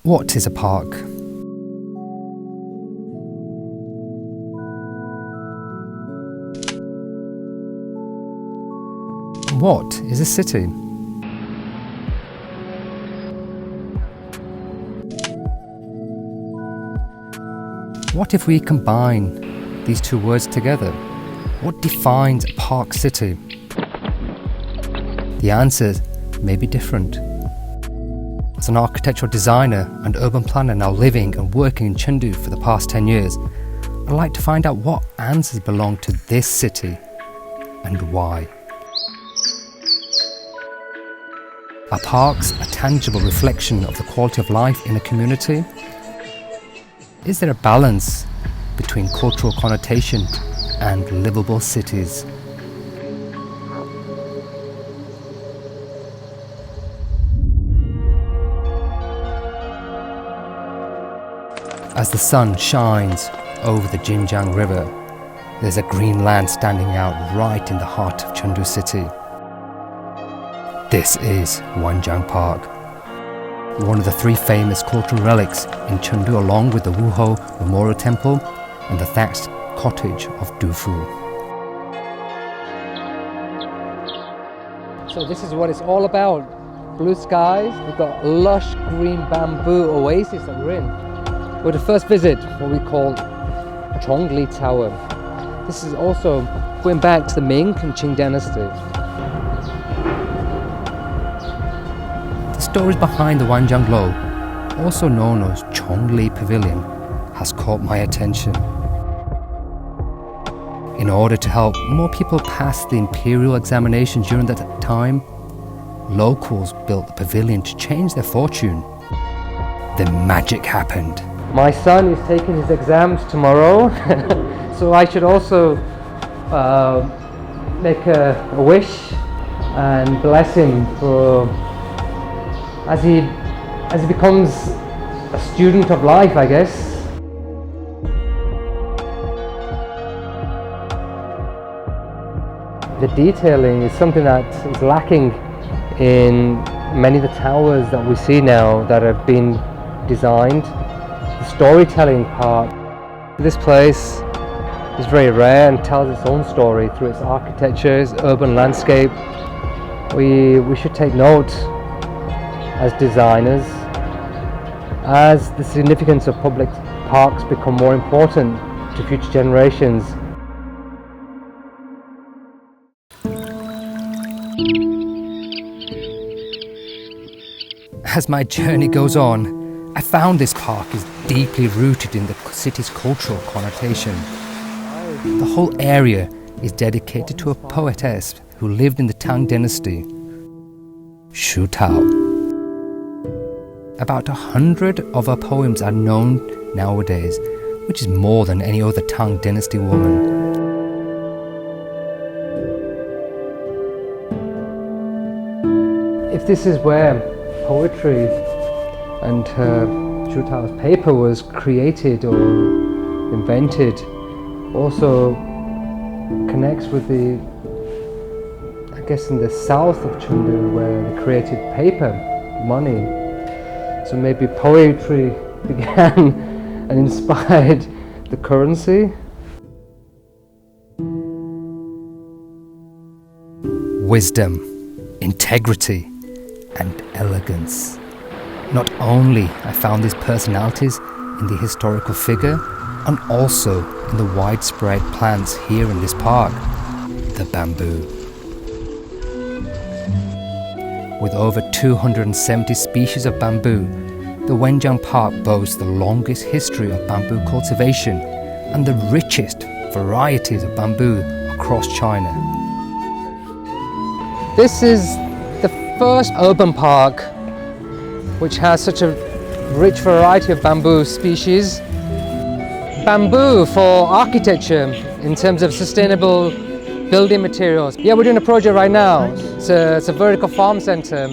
What is a park? What is a city? What if we combine these two words together? What defines a park city? The answers may be different. As an architectural designer and urban planner now living and working in Chengdu for the past 10 years, I'd like to find out what answers belong to this city and why. Are parks a tangible reflection of the quality of life in a community? Is there a balance between cultural connotation and livable cities? As the sun shines over the Jinjiang River, there's a green land standing out right in the heart of Chengdu City. This is Wanjiang Park, one of the three famous cultural relics in Chengdu, along with the Wuhou Memorial Temple and the thatched cottage of Dufu. So this is what it's all about. Blue skies, we've got lush green bamboo oasis that we're in. We're to first visit what we call Chongli Tower. This is also going back to the Ming and Qing dynasty. The stories behind the Wanjiang Low, also known as Chongli Pavilion, has caught my attention. In order to help more people pass the imperial examination during that time, locals built the pavilion to change their fortune. Then magic happened. My son is taking his exams tomorrow, so I should also make a wish and bless him for as he becomes a student of life, I guess. The detailing is something that is lacking in many of the towers that we see now that have been designed. The storytelling part. This place is very rare and tells its own story through its architecture, its urban landscape. We should take note as designers, as the significance of public parks become more important to future generations. As my journey goes on, I found this park is deeply rooted in the city's cultural connotation. The whole area is dedicated to a poetess who lived in the Tang dynasty, Shu Tao. About 100 of her poems are known nowadays, which is more than any other Tang dynasty woman. If this is where poetry and Shu Tao's paper was created or invented, also connects with I guess in the south of Chengdu where they created paper, money. So maybe poetry began and inspired the currency. Wisdom, integrity, and elegance. Not only I found these personalities in the historical figure, and also in the widespread plants here in this park, the bamboo. With over 270 species of bamboo, the Wanjiang Park boasts the longest history of bamboo cultivation and the richest varieties of bamboo across China. This is the first urban park which has such a rich variety of bamboo species. Bamboo for architecture in terms of sustainable building materials. Yeah, we're doing a project right now. It's a vertical farm center.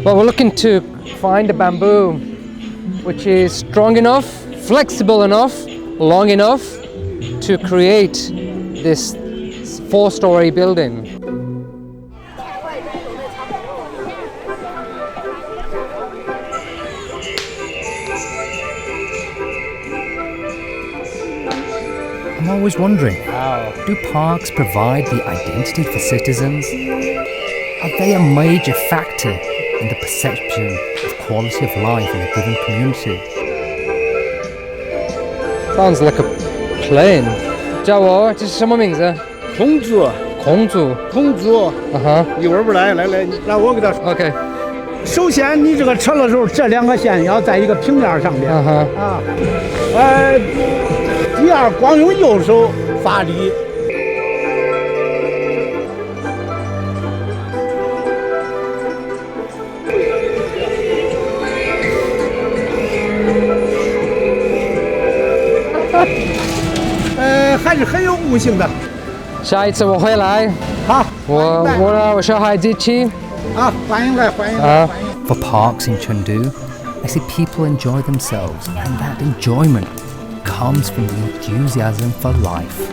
But we're looking to find a bamboo which is strong enough, flexible enough, long enough to create this 4-story building. I'm always wondering, do parks provide the identity for citizens? Are they a major factor in the perception of quality of life in a given community? Sounds like a plane. 叫我，这是什么名字？孔子，孔子。孔子，一会儿不来，来，我给他说。OK。首先，你这个车的时候，这两个线要在一个平面上面。第二，光用右手发力。还是很有悟性的。下一次我会来。好，我小孩一起。欢迎来。For parks in Chengdu, I see people enjoy themselves, and that enjoyment comes from the enthusiasm for life.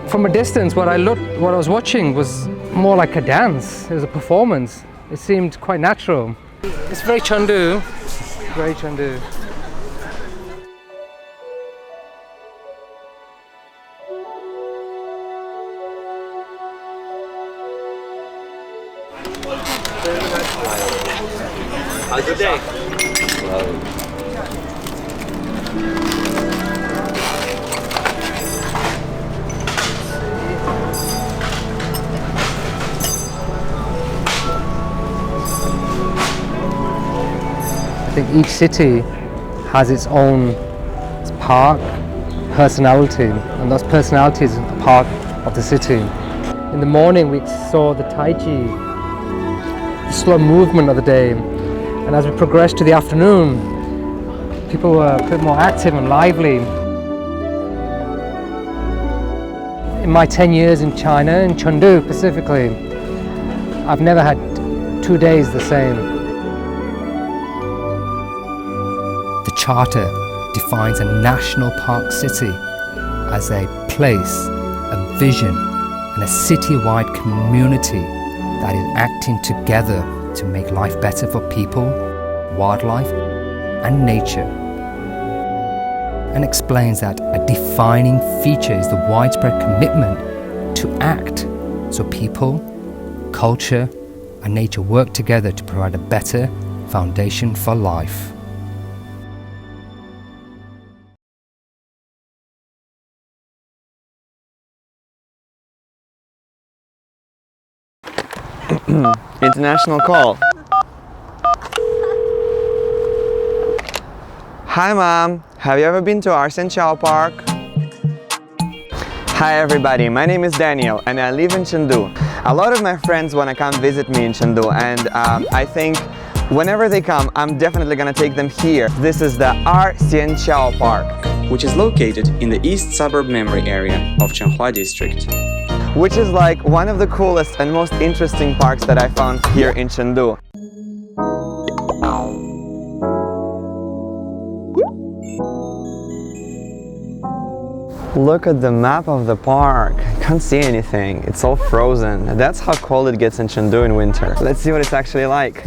From a distance, what I was watching was more like a dance. It was a performance. It seemed quite natural. It's very Chengdu. Very Chengdu. How's your day? I think each city has its own park, personality, and those personalities are part of the city. In the morning we saw the Tai Chi, the slow movement of the day, and as we progressed to the afternoon, people were a bit more active and lively. In my 10 years in China, in Chengdu specifically, I've never had 2 days the same. The Charter defines a national park city as a place, a vision, and a city-wide community that is acting together to make life better for people, wildlife, and nature, and explains that a defining feature is the widespread commitment to act so people, culture, and nature work together to provide a better foundation for life. International call. Hi mom, have you ever been to Arsenchao Park? Hi everybody, my name is Daniel and I live in Chengdu. A lot of my friends want to come visit me in Chengdu, and I think whenever they come, I'm definitely gonna take them here. This is the Arsenchao Park, which is located in the east suburb memory area of Changhua district, which is like one of the coolest and most interesting parks that I found here in Chengdu. Look at the map of the park. I can't see anything. It's all frozen. That's how cold it gets in Chengdu in winter. Let's see what it's actually like.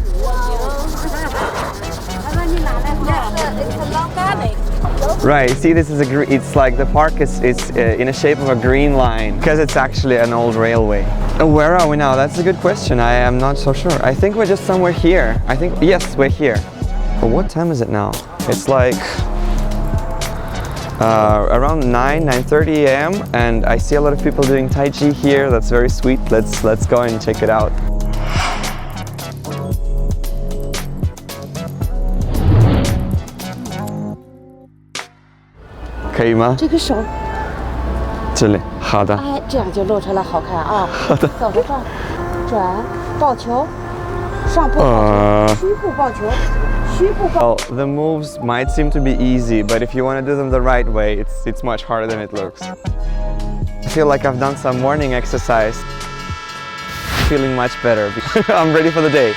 Right, see, this is it's like the park is in a shape of a green line because it's actually an old railway. Where are we now? That's a good question. I am not so sure. I think we're just somewhere here. Yes, we're here. But what time is it now? It's like around 9:30 a.m. and I see a lot of people doing Tai Chi here. That's very sweet. Let's go and check it out. Can you吗？这个手，这里，好的。哎，这样就露出来好看啊！好的。走着转，转，抱球，上步抱球，虚步抱球，虚步抱。Well, the moves might seem to be easy, but if you want to do them the right way, it's much harder than it looks. I feel like I've done some morning exercise. Feeling much better. I'm ready for the day.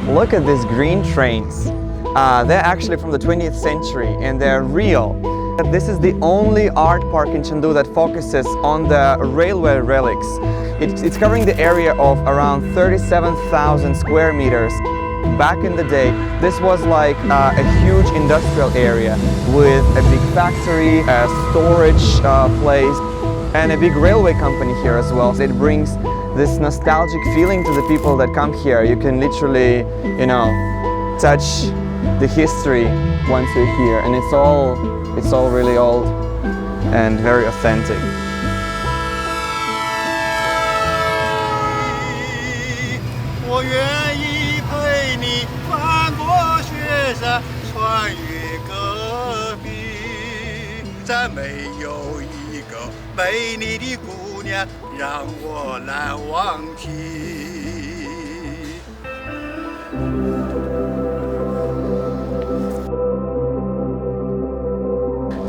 Look at these green trains. They're actually from the 20th century and they're real. This is the only art park in Chengdu that focuses on the railway relics. It's covering the area of around 37,000 square meters. Back in the day, this was like a huge industrial area with a big factory, a storage place, and a big railway company here as well. So it brings this nostalgic feeling to the people that come here. You can literally, touch the history once you're here, and it's all really old and very authentic.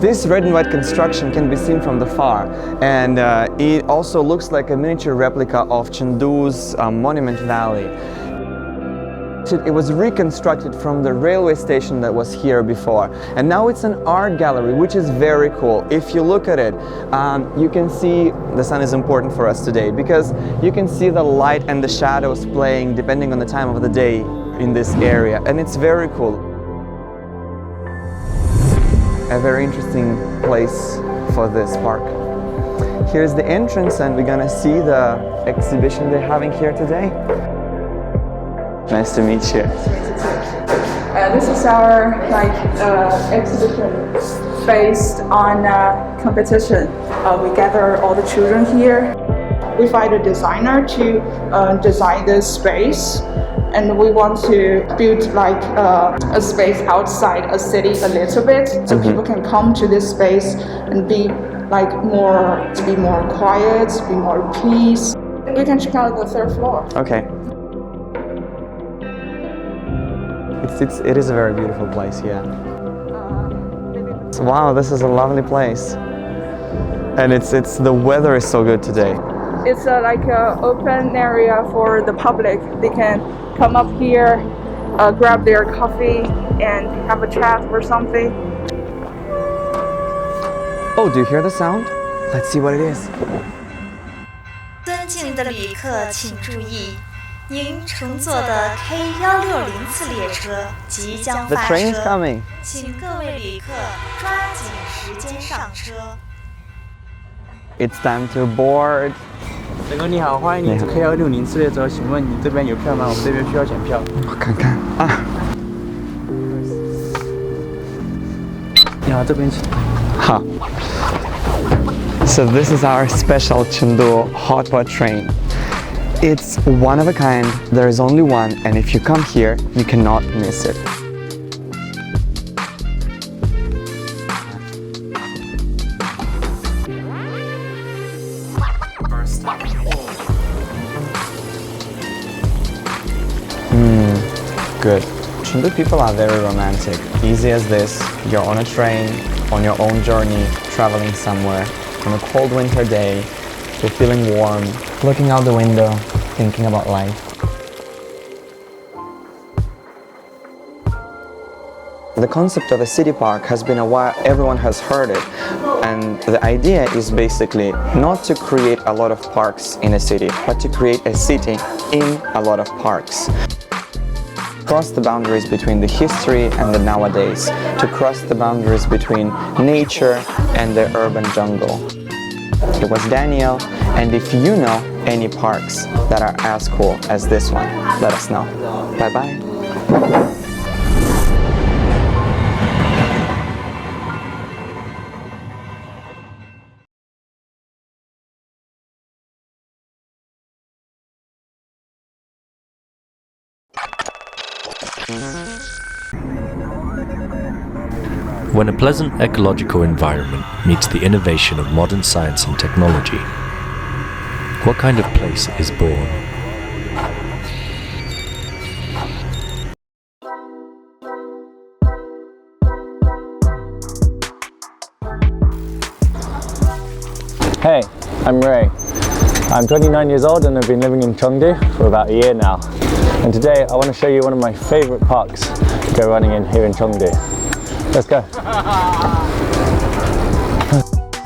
This red and white construction can be seen from the far, and it also looks like a miniature replica of Chengdu's Monument Valley. It was reconstructed from the railway station that was here before, and now it's an art gallery, which is very cool. If you look at it, you can see the sun is important for us today because you can see the light and the shadows playing depending on the time of the day in this area, and it's very cool. A very interesting place for this park. Here's the entrance, and we're gonna see the exhibition they're having here today. Nice to meet you. This is our exhibition based on competition. We gather all the children here. We find a designer to design this space, and we want to build like a space outside a city a little bit, so people can come to this space and be more quiet, be more peace. We can check out the third floor. Okay. It is a very beautiful place, yeah. Wow, this is a lovely place. And the weather is so good today. It's like an open area for the public. They can come up here, grab their coffee, and have a chat or something. Oh, do you hear the sound? Let's see what it is. 尊敬的旅客请注意，您乘坐的 K160次列车即将发车，请各位旅客抓紧时间上车。 It's time to board. 大哥你好，欢迎你坐 K160次列车，请问你这边有票吗？我们这边需要检票。我看看啊。你好，这边请。好。So this is our special Chengdu Hotpot train. It's one of a kind, there is only one, and if you come here, you cannot miss it. Good. Chengdu people are very romantic. Easy as this, you're on a train, on your own journey, traveling somewhere, on a cold winter day, you're feeling warm, looking out the window, thinking about life. The concept of a city park has been a while, everyone has heard it. And the idea is basically not to create a lot of parks in a city, but to create a city in a lot of parks. Cross the boundaries between the history and the nowadays, to cross the boundaries between nature and the urban jungle. It was Daniel, and if you know any parks that are as cool as this one, let us know. Bye bye. When a pleasant ecological environment meets the innovation of modern science and technology, what kind of place is born? Hey, I'm Ray. I'm 29 years old and I've been living in Chengdu for about a year now. And today I want to show you one of my favorite parks to go running in here in Chengdu. Let's go.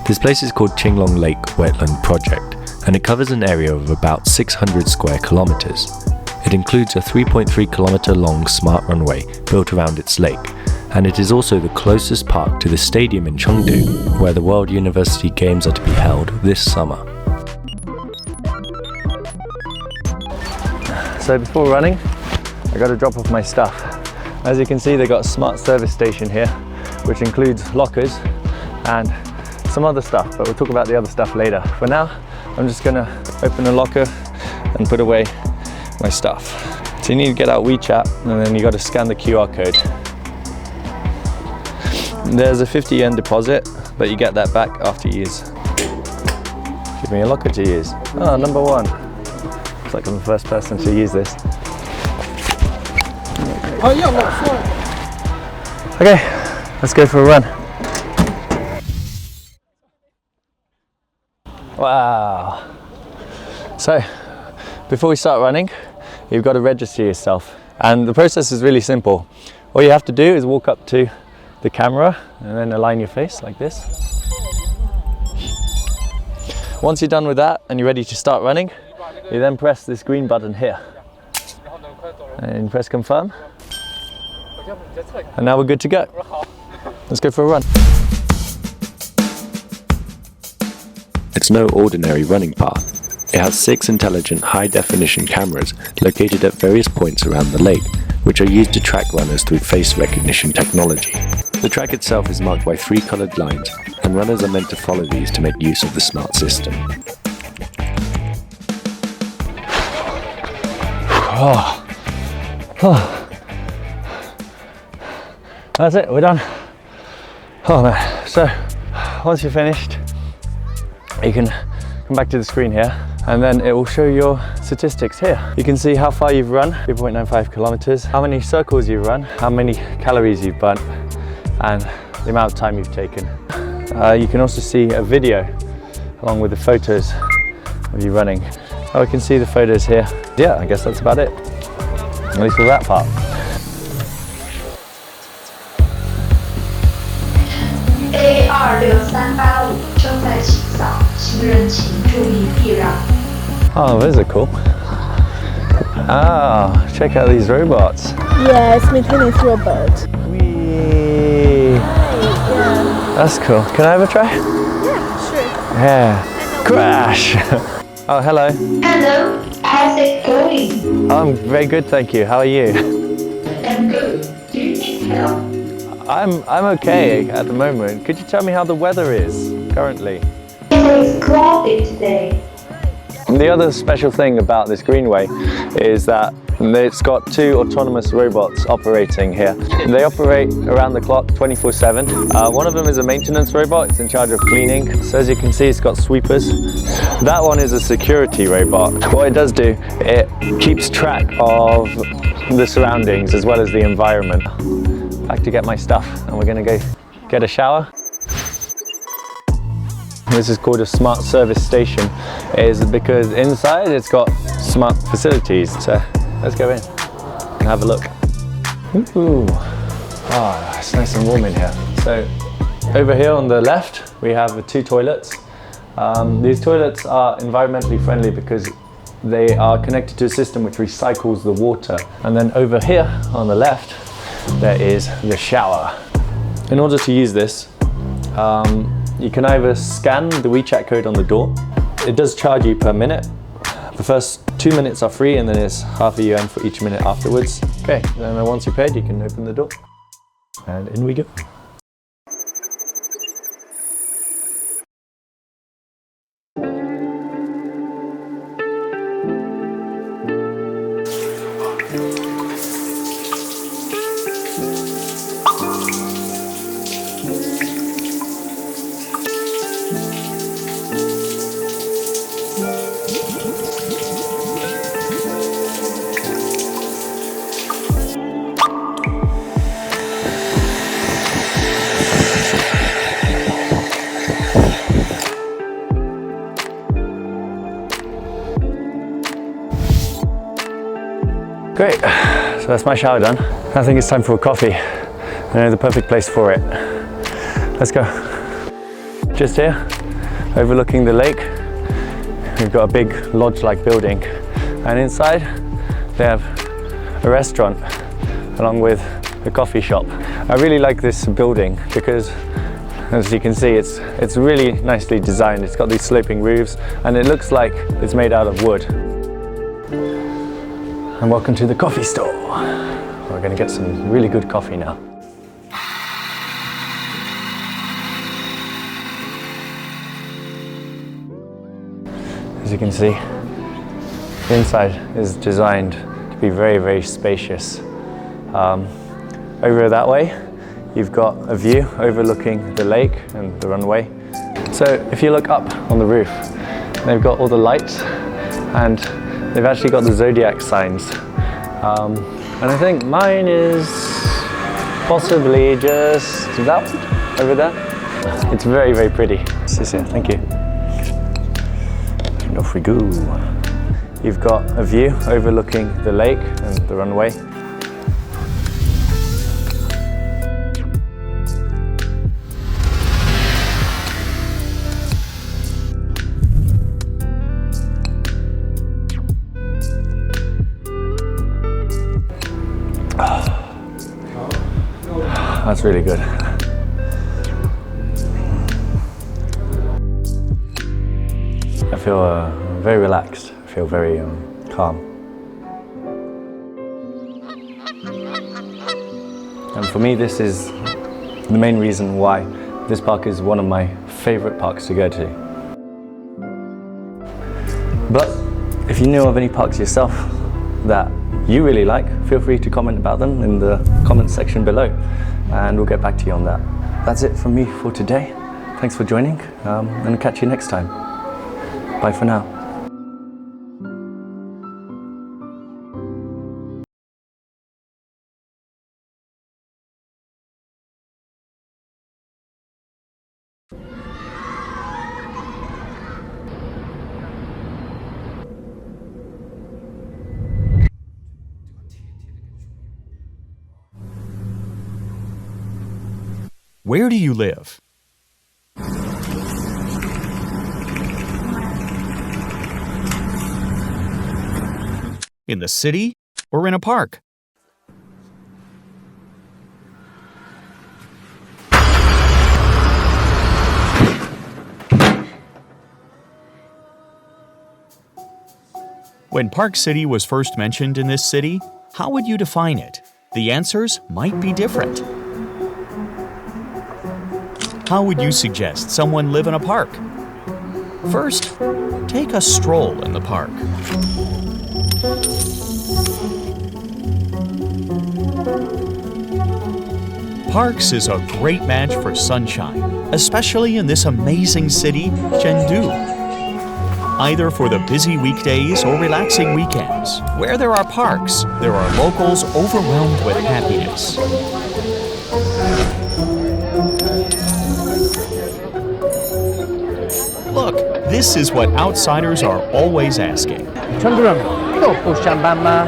This place is called Qinglong Lake Wetland Project, and it covers an area of about 600 square kilometers. It includes a 3.3 kilometer long smart runway built around its lake, and it is also the closest park to the stadium in Chengdu, where the World University Games are to be held this summer. So before running, I got to drop off my stuff. As you can see, they got a smart service station here, which includes lockers and some other stuff, but we'll talk about the other stuff later. For now, I'm just gonna open the locker and put away my stuff. So you need to get out WeChat, and then you got to scan the QR code. There's a 50 yen deposit, but you get that back after you use. Give me a locker to use. Oh, number one. Looks like I'm the first person to use this. Okay, let's go for a run. Wow. So, before we start running, you've got to register yourself. And the process is really simple. All you have to do is walk up to the camera and then align your face like this. Once you're done with that and you're ready to start running, you then press this green button here. And press confirm. And now we're good to go. Let's go for a run. It's no ordinary running path. It has 6 intelligent high-definition cameras located at various points around the lake, which are used to track runners through face recognition technology. The track itself is marked by 3 coloured lines, and runners are meant to follow these to make use of the smart system. That's it, we're done. Oh man, so once you're finished, you can come back to the screen here, and then it will show your statistics here. You can see how far you've run, 3.95 kilometers, how many circles you've run, how many calories you've burnt, and the amount of time you've taken. You can also see a video along with the photos of you running. Oh, we can see the photos here. Yeah, I guess that's about it, at least for that part. Oh, those are cool. Ah, check out these robots. Yeah, it's maintenance robot. Whee! Yeah. That's cool. Can I have a try? Yeah, sure. Yeah. Crash! Oh, hello. Hello, how's it going? I'm very good, thank you. How are you? I'm good. Do you need help? I'm okay at the moment. Could you tell me how the weather is currently? It is cloudy today. And the other special thing about this greenway is that it's got 2 autonomous robots operating here. They operate around the clock 24/7. One of them is a maintenance robot. It's in charge of cleaning. So as you can see, it's got sweepers. That one is a security robot. What it does do, it keeps track of the surroundings as well as the environment. Back to get my stuff, and we're gonna go get a shower. This is called a smart service station, is because inside it's got smart facilities. So let's go in and have a look. Ooh. Oh, it's nice and warm in here. So over here on the left, we have 2 toilets. These toilets are environmentally friendly because they are connected to a system which recycles the water. And then over here on the left, there is the shower. In order to use this, you can either scan the WeChat code on the door. It does charge you per minute. The first 2 minutes are free, and then it's half a yuan for each minute afterwards. Okay, then once you're paid, you can open the door. And in we go. Great, so that's my shower done. I think it's time for a coffee. I know the perfect place for it. Let's go. Just here, overlooking the lake, we've got a big lodge-like building, and inside they have a restaurant along with a coffee shop. I really like this building because, as you can see, it's really nicely designed. It's got these sloping roofs and it looks like it's made out of wood. And welcome to the coffee store. We're going to get some really good coffee now. As you can see, the inside is designed to be very, very spacious. Over that way, you've got a view overlooking the lake and the runway. So if you look up on the roof, they've got all the lights and they've actually got the zodiac signs. And I think mine is possibly just that one over there. It's very, very pretty. Thank you. And off we go. You've got a view overlooking the lake and the runway. That's really good. I feel very relaxed. I feel very calm. And for me, this is the main reason why this park is one of my favorite parks to go to. But if you know of any parks yourself that you really like, feel free to comment about them in the comment section below and we'll get back to you on that. That's it from me for today. Thanks for joining and I'll catch you next time. Bye for now. Where do you live? In the city or in a park? When Park City was first mentioned in this city, how would you define it? The answers might be different. How would you suggest someone live in a park? First, take a stroll in the park. Parks is a great match for sunshine, especially in this amazing city, Chengdu. Either for the busy weekdays or relaxing weekends, where there are parks, there are locals overwhelmed with happiness. Look, this is what outsiders are always asking. 成都人都不上班吗？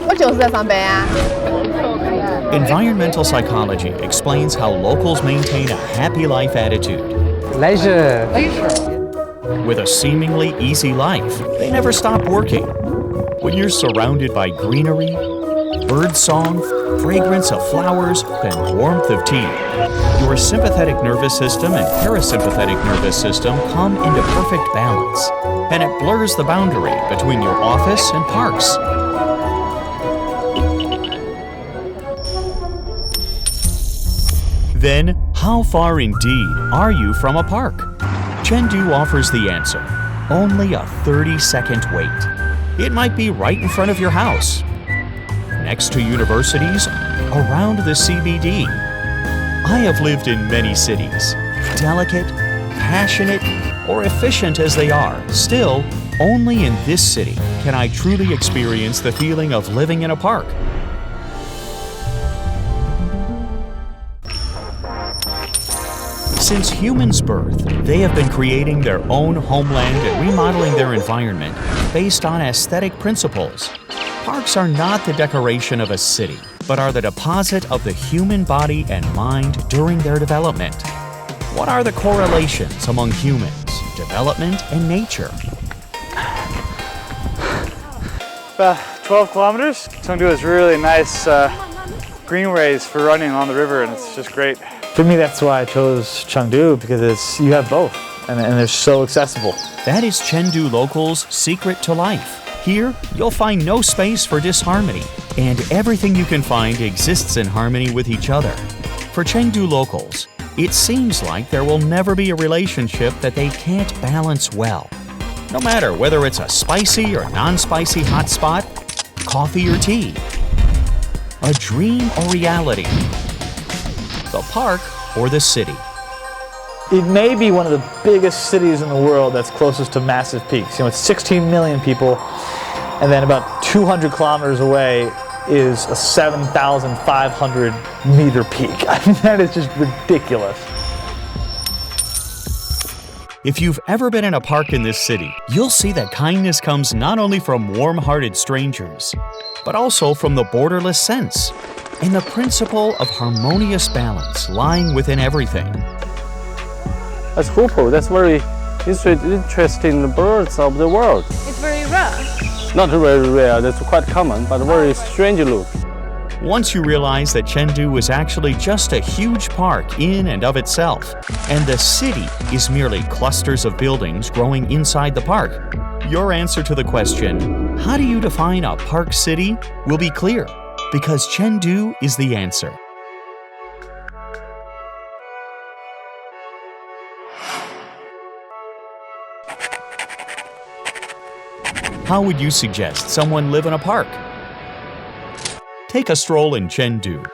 我就是在上班啊。 Environmental psychology explains how locals maintain a happy life attitude. Leisure. With a seemingly easy life, they never stop working. When you're surrounded by greenery, bird song, fragrance of flowers, and warmth of tea, your sympathetic nervous system and parasympathetic nervous system come into perfect balance, and it blurs the boundary between your office and parks. Then, how far indeed are you from a park? Chengdu offers the answer. Only a 30-second wait. It might be right in front of your house, next to universities, around the CBD. I have lived in many cities. Delicate, passionate, or efficient as they are, still, only in this city can I truly experience the feeling of living in a park. Since humans' birth, they have been creating their own homeland and remodeling their environment based on aesthetic principles. Parks are not the decoration of a city, but are the deposit of the human body and mind during their development. What are the correlations among humans, development, and nature? About 12 kilometers. Chengdu has really nice greenways for running on the river, and it's just great. For me, that's why I chose Chengdu, because you have both, and they're so accessible. That is Chengdu locals' secret to life. Here, you'll find no space for disharmony, and everything you can find exists in harmony with each other. For Chengdu locals, it seems like there will never be a relationship that they can't balance well. No matter whether it's a spicy or non-spicy hotspot, coffee or tea, a dream or reality, the park or the city. It may be one of the biggest cities in the world that's closest to massive peaks. You know, it's 16 million people, and then about 200 kilometers away is a 7,500 meter peak. I mean, that is just ridiculous. If you've ever been in a park in this city, you'll see that kindness comes not only from warm-hearted strangers, but also from the borderless sense and the principle of harmonious balance lying within everything. That's Hotpot. That's very interesting birds of the world. It's very rare. Not very rare, that's quite common, but very strange look. Once you realize that Chengdu is actually just a huge park in and of itself, and the city is merely clusters of buildings growing inside the park, your answer to the question, how do you define a park city, will be clear, because Chengdu is the answer. How would you suggest someone live in a park? Take a stroll in Chengdu.